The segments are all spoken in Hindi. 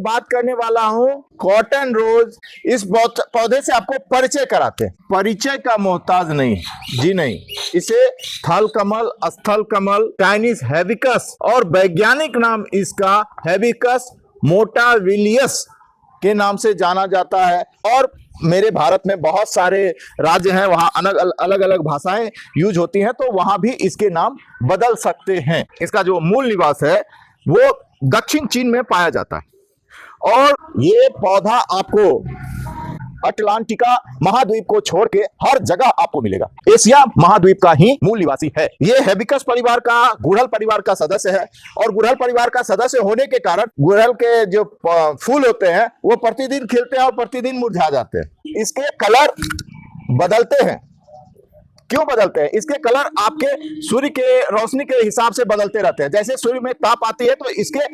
बात करने वाला हूं कॉटन रोज। इस पौधे से आपको परिचय कराते हैं। परिचय का मोहताज नहीं, जी नहीं। इसे थल कमल, स्थल कमल, चाइनीज हेबिस्कस और वैज्ञानिक नाम इसका हेबिस्कस मोटाविलियस के नाम से जाना जाता है। और मेरे भारत में बहुत सारे राज्य हैं, वहां अलग अलग भाषाएं यूज होती हैं, तो वहां भी इसके नाम बदल सकते हैं। इसका जो मूल निवास है वो दक्षिण चीन में पाया जाता है और ये पौधा आपको अटलांटिका महाद्वीप को छोड़ के हर जगह आपको मिलेगा। एशिया महाद्वीप का ही मूल निवासी है। ये हेबिस्कस परिवार का, गुड़हल परिवार का सदस्य है और गुड़हल परिवार का सदस्य होने के कारण गुड़हल के जो फूल होते हैं वो प्रतिदिन खिलते हैं और प्रतिदिन मुरझा जाते हैं। इसके कलर बदलते हैं। क्यों बदलते हैं? इसके कलर आपके सूर्य के रोशनी के हिसाब से बदलते रहते हैं। जैसे सूर्य में ताप आती है तो इसके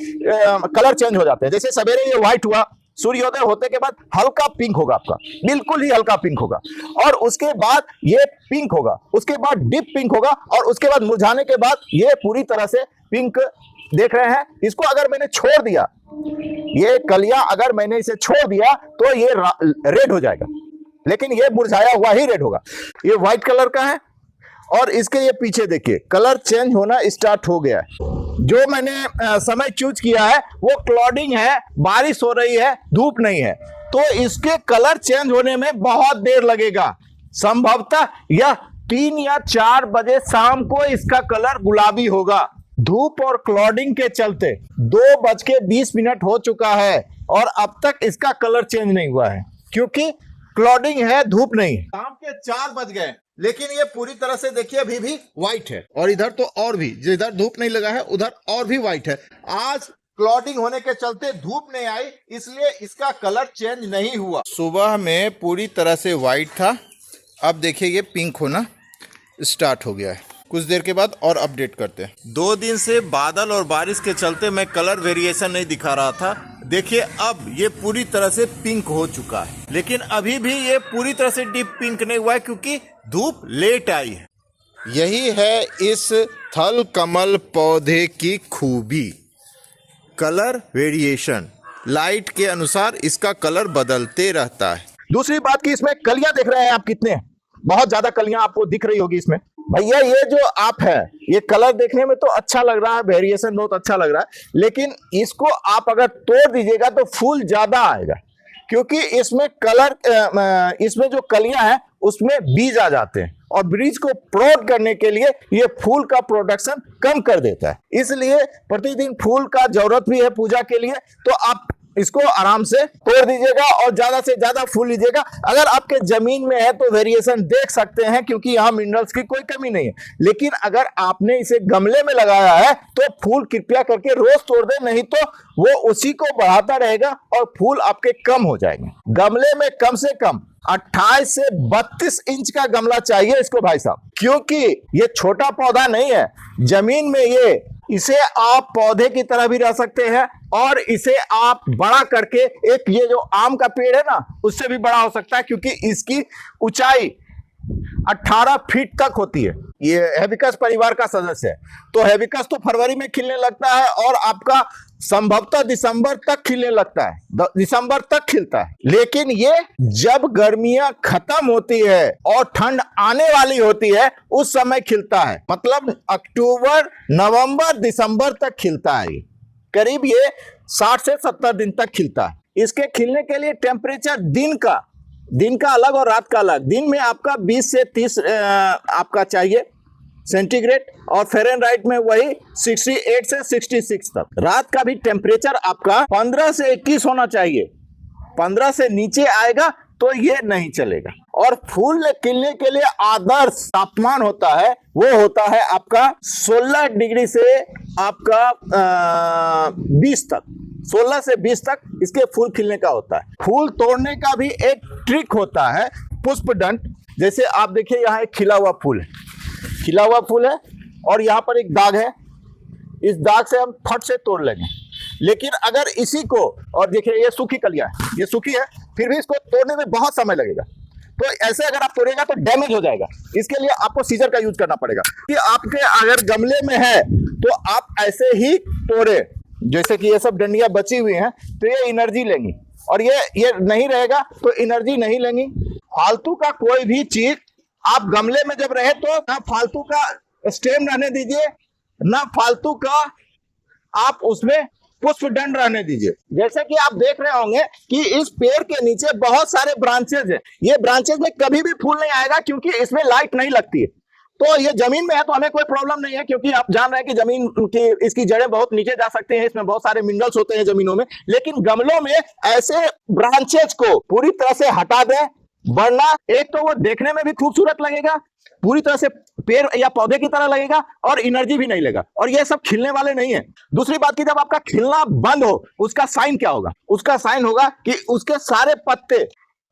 कलर चेंज हो जाते हैं। जैसे सवेरे ये व्हाइट हुआ, सूर्योदय होते के बाद हल्का पिंक होगा, आपका बिल्कुल ही हल्का पिंक होगा, और उसके बाद ये पिंक होगा, उसके बाद डीप पिंक होगा, और उसके बाद मुरझाने के बाद ये पूरी तरह से पिंक देख रहे हैं। इसको अगर मैंने छोड़ दिया, ये कलियां अगर मैंने इसे छोड़ दिया तो ये रेड हो जाएगा, लेकिन ये मुरझाया हुआ ही रेड होगा। ये व्हाइट कलर का है और इसके ये पीछे देखिए कलर चेंज होना स्टार्ट हो गया है। जो मैंने समय चूज किया है वो क्लाउडिंग है, बारिश हो रही है, धूप नहीं है, तो इसके कलर चेंज होने में बहुत देर लगेगा। संभवतः यह 3 या 4 बजे शाम को इसका कलर गुलाबी होगा। धूप और क्लाउडिंग के चलते 2:20 हो चुका है और अब तक इसका कलर चेंज नहीं हुआ है, क्योंकि क्लाउडिंग है, धूप नहीं। शाम के 4 बज गए, लेकिन ये पूरी तरह से देखिए अभी भी व्हाइट है, और इधर तो और भी, जिधर धूप नहीं लगा है उधर और भी व्हाइट है। आज क्लाउडिंग होने के चलते धूप नहीं आई, इसलिए इसका कलर चेंज नहीं हुआ। सुबह में पूरी तरह से व्हाइट था, अब देखिए ये पिंक होना स्टार्ट हो गया है। कुछ देर के बाद और अपडेट करते हैं। 2 दिन से बादल और बारिश के चलते मैं कलर वेरिएशन नहीं दिखा रहा था। देखिए अब ये पूरी तरह से पिंक हो चुका है, लेकिन अभी भी ये पूरी तरह से डीप पिंक नहीं हुआ है, क्योंकि धूप लेट आई है। यही है इस थल कमल पौधे की खूबी, कलर वेरिएशन। लाइट के अनुसार इसका कलर बदलते रहता है। दूसरी बात की इसमें कलियां देख रहे हैं आप कितने, बहुत ज्यादा कलियां आपको दिख रही होगी इसमें। भैया ये जो आप है, ये कलर देखने में तो अच्छा लग रहा है, वेरिएशन बहुत अच्छा लग रहा है, लेकिन इसको आप अगर तोड़ दीजिएगा तो फूल ज्यादा आएगा, क्योंकि इसमें कलर, इसमें जो कलियां हैं उसमें बीज आ जाते हैं और बीज को प्रोड करने के लिए ये फूल का प्रोडक्शन कम कर देता है। इसलिए प्रतिदिन फूल का जरूरत भी है पूजा के लिए, तो आप इसको आराम से तोड़ दीजिएगा और ज्यादा से ज्यादा फूल लीजिएगा। अगर आपके जमीन में है तो वेरिएशन देख सकते हैं, क्योंकि यहाँ मिनरल्स की कोई कमी नहीं है। लेकिन अगर आपने इसे गमले में लगाया है तो फूल कृपया करके रोज तोड़ दें, नहीं तो वो उसी को बढ़ाता रहेगा और फूल आपके कम हो जाएंगे। गमले में कम से कम 28 से 32 इंच का गमला चाहिए इसको भाई साहब, क्योंकि ये छोटा पौधा नहीं है। जमीन में इसे आप पौधे की तरह भी रह सकते हैं और इसे आप बड़ा करके एक, ये जो आम का पेड़ है ना, उससे भी बड़ा हो सकता है, क्योंकि इसकी ऊंचाई 18 फीट तक होती है। ये हेबिस्कस परिवार का सदस्य है। तो हेबिस्कस तो फरवरी में खिलने लगता है और आपका संभवतः दिसंबर तक खिलने लगता है, दिसंबर तक खिलता है। लेकिन ये जब गर्मियां खत्म होती है और ठंड आने वाली होती है उस समय खिलता है। मतलब अक्टूबर, नवंबर, दिसंबर तक खिलता है। करीब ये 60 से 70 दिन तक खिलता है। इसके खिलने के लिए टेम्परेचर दिन का अलग और रात का अलग। दिन में आपका 20 से 30 आपका चाहिए सेंटीग्रेड, और फ़ारेनहाइट में वही 68 से 66 तक। रात का भी टेम्परेचर आपका 15 से 21 होना चाहिए। 15 से नीचे आएगा तो ये नहीं चलेगा। और फूल खिलने के लिए आदर्श तापमान होता है, वो होता है आपका 16 डिग्री से आपका 20 तक, 16 से 20 तक इसके फूल खिलने का होता है। फूल तोड़ने का भी एक ट्रिक होता है, पुष्पदंड। जैसे आप देखिए यहाँ एक खिला हुआ फूल है, खिला हुआ फूल है और यहाँ पर एक दाग है, इस दाग से हम फट से तोड़ लेंगे। लेकिन अगर इसी को, और देखिए ये सूखी कलियां है, ये सूखी है, फिर भी इसको तोड़ने में बहुत समय लगेगा। तो ऐसे अगर आप तोड़ेगा तो डैमेज हो जाएगा। इसके लिए आपको सीजर का यूज करना पड़ेगा। कि आपके अगर गमले में है तो आप ऐसे ही तोड़े, जैसे कि ये सब डंडियां बची हुई हैं तो ये एनर्जी लेंगी, और ये नहीं रहेगा तो एनर्जी नहीं लेंगी। फालतू का कोई भी चीज आप गमले में जब रहे तो ना फालतू का स्टेम रहने दीजिए, ना फालतू का आप उसमें पुष्प दंड रहने दीजिए। जैसे कि आप देख रहे होंगे कि इस पेड़ के नीचे बहुत सारे ब्रांचेज हैं। ये ब्रांचेज में कभी भी फूल नहीं आएगा क्योंकि इसमें लाइट नहीं लगती है। तो ये जमीन में है तो हमें कोई प्रॉब्लम नहीं है, क्योंकि आप जान रहे हैं कि जमीन की इसकी जड़ें बहुत नीचे जा सकती हैं, इसमें बहुत सारे मिनरल्स होते हैं जमीनों में। लेकिन गमलों में ऐसे ब्रांचेज को पूरी तरह से हटा दें, वरना एक तो वो देखने में भी खूबसूरत लगेगा, पूरी तरह से पेड़ या पौधे की तरह लगेगा, और एनर्जी भी नहीं लेगा, और ये सब खिलने वाले नहीं है। दूसरी बात की जब आपका खिलना बंद हो उसका साइन क्या होगा? उसका साइन होगा कि उसके सारे पत्ते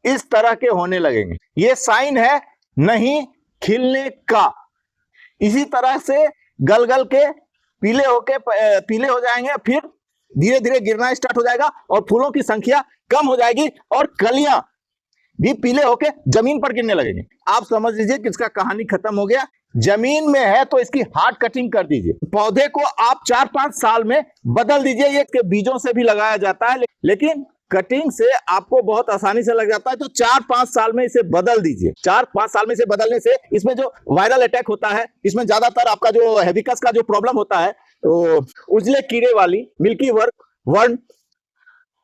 इस तरह के होने लगेंगे। ये साइन है नहीं खिलने का। इसी तरह से गल गल के पीले हो जाएंगे, फिर धीरे धीरे गिरना स्टार्ट हो जाएगा और फूलों की संख्या कम हो जाएगी और कलियां भी पीले होके जमीन पर गिरने लगेंगे। आप समझ लीजिए कि इसका कहानी खत्म हो गया। जमीन में है तो इसकी हार्ड कटिंग कर दीजिए। पौधे को आप 4-5 साल में बदल दीजिए। ये के बीजों से भी लगाया जाता है, लेकिन कटिंग से आपको बहुत आसानी से लग जाता है, तो 4-5 साल में इसे बदल दीजिए। 4-5 साल में इसे बदलने से इसमें जो वायरल अटैक होता है, इसमें ज्यादातर आपका जो हेबिकस का जो प्रॉब्लम होता है, तो उजले कीड़े वाली मिल्की वर्म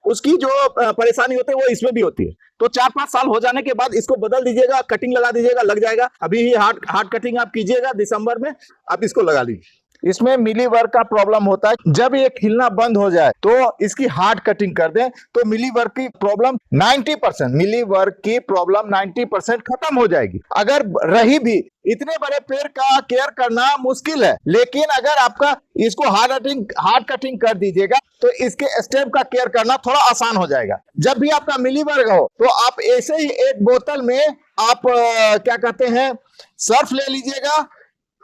उसकी जो परेशानी होती है वो इसमें भी होती है। तो 4-5 साल हो जाने के बाद इसको बदल दीजिएगा, कटिंग लगा दीजिएगा, लग जाएगा। अभी ही हार्ड कटिंग आप कीजिएगा, दिसंबर में आप इसको लगा लीजिए। इसमें मिलीवर्ग का प्रॉब्लम होता है। जब ये खिलना बंद हो जाए तो इसकी हार्ड कटिंग कर दें तो मिलीवर्ग की प्रॉब्लम 90% खत्म हो जाएगी। अगर रही भी, इतने बड़े पेड़ का केयर करना मुश्किल है, लेकिन अगर आपका इसको हार्ड कटिंग कर दीजिएगा तो इसके स्टेम का केयर करना थोड़ा आसान हो जाएगा। जब भी आपका मिलीवर्ग हो तो आप ऐसे ही एक बोतल में आप क्या कहते हैं सर्फ ले लीजिएगा,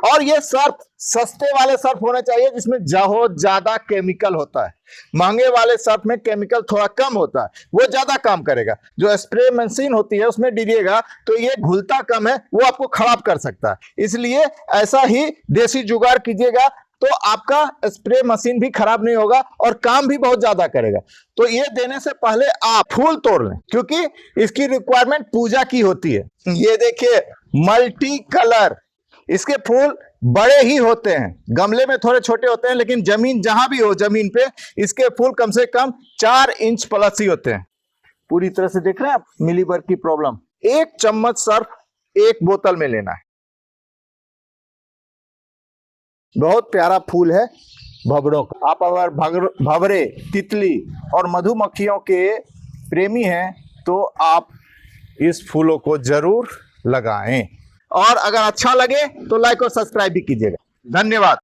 और ये सर्फ सस्ते वाले सर्फ होने चाहिए जिसमें बहुत ज्यादा केमिकल होता है। महंगे वाले सर्फ में केमिकल थोड़ा कम होता है, वो ज्यादा काम करेगा। जो स्प्रे मशीन होती है उसमें दीजिएगा तो ये घुलता कम है, वो आपको खराब कर सकता है। इसलिए ऐसा ही देसी जुगाड़ कीजिएगा तो आपका स्प्रे मशीन भी खराब नहीं होगा और काम भी बहुत ज्यादा करेगा। तो ये देने से पहले आप फूल तोड़ लें, क्योंकि इसकी रिक्वायरमेंट पूजा की होती है। ये देखिए मल्टी कलर, इसके फूल बड़े ही होते हैं, गमले में थोड़े छोटे होते हैं, लेकिन जमीन जहां भी हो जमीन पे इसके फूल कम से कम 4 इंच प्लस ही होते हैं। पूरी तरह से देख रहे हैं आप मिलीवर्ग की प्रॉब्लम। 1 चम्मच सर्फ 1 बोतल में लेना है। बहुत प्यारा फूल है भंवरों का। आप अगर भंवरे, तितली और मधुमक्खियों के प्रेमी हैं तो आप इस फूलों को जरूर लगाएं, और अगर अच्छा लगे तो लाइक और सब्सक्राइब भी कीजिएगा। धन्यवाद।